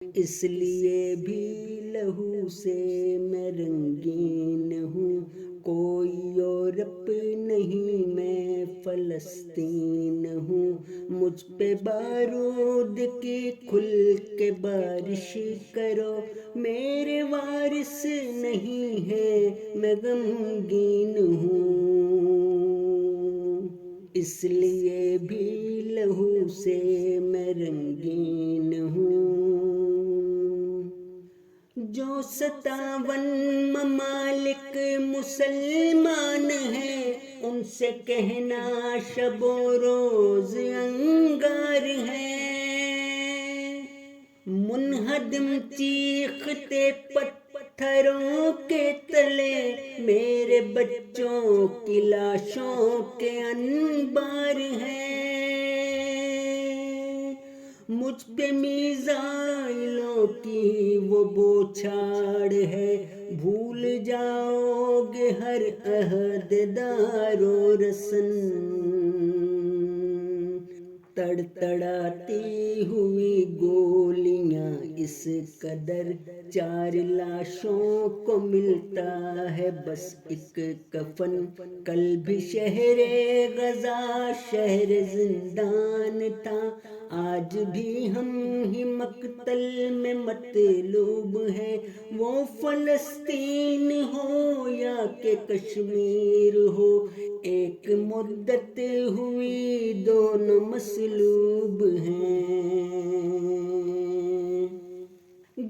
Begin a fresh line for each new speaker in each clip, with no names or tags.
اس لیے بھی لہو سے میں رنگین ہوں، کوئی یورپ نہیں میں فلسطین ہوں، مجھ پہ بارود کی کھل کے بارش کرو، میرے وارث نہیں ہے میں غمگین ہوں، اس لیے بھی لہو سے میں رنگین ہوں۔ جو 57 ممالک مسلمان ہیں، ان سے کہنا شب و روز انگار ہے، منہدم چیختے پتھروں کے تلے میرے بچوں کی لاشوں کے انبار ہیں، مجھ پہ میزائلوں کی وہ بوچھاڑ ہے، بھول جاؤ گے ہر عہد دار و رسن، تڑتڑاتی ہوئی گولیاں اس قدر، 4 لاشوں کو ملتا ہے بس ایک کفن، کل بھی شہر غزہ شہر زندان تھا، آج بھی ہم ہی مقتل میں مطلوب ہیں، وہ فلسطین ہو یا کہ کشمیر ہو، ایک مدت ہوئی دونوں مصلوب ہیں،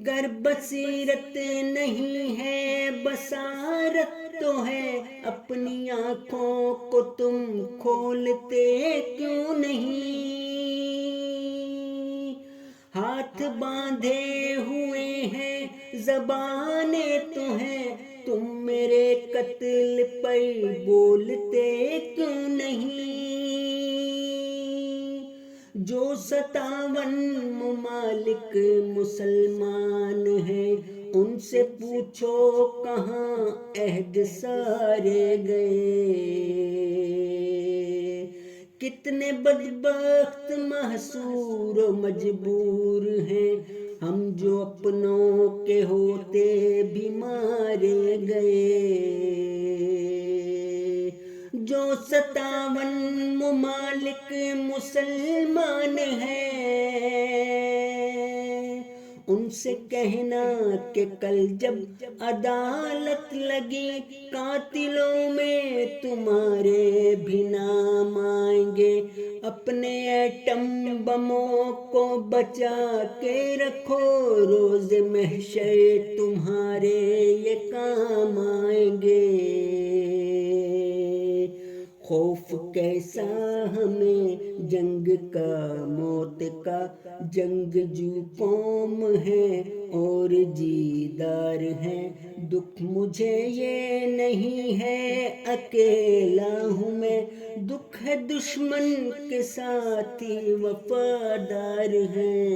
گر بصیرت نہیں ہے بصارت تو ہے، اپنی آنکھوں کو تم کھولتے کیوں نہیں، ہاتھ باندھے ہوئے ہیں زبانیں تو ہیں، تم میرے قتل پر بولتے کیوں نہیں، جو 57 ممالک مسلمان ہیں، ان سے پوچھو کہاں عہد سارے گئے، کتنے بدبخت محصور و مجبور ہیں ہم جو اپنوں کے ہوتے بھی مارے گئے، جو 57 ممالک مسلمان ہیں، ان سے کہنا کہ کل جب عدالت لگی قاتلوں میں تمہارے بھی نام آئیں گے، اپنے ایٹم بموں کو بچا کے رکھو، روز محشر تمہارے یہ کام آئیں گے، خوف کیسا ہمیں جنگ کا موت کا، جنگجو قوم ہے اور جیدار ہے، دکھ مجھے یہ نہیں ہے اکیلا ہوں میں، دکھ ہے دشمن کے ساتھی وفادار ہیں،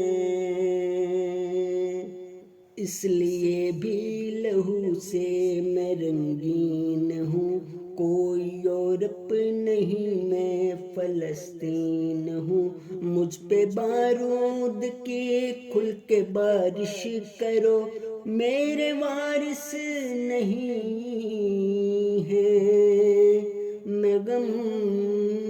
اس لیے بھی لہو سے میں رنگین ہوں، کوئی یورپ نہیں میں فلسطین ہوں، مجھ پہ بارود کی کھل کے بارش کرو، میرے وارث نہیں ہے میں غمگین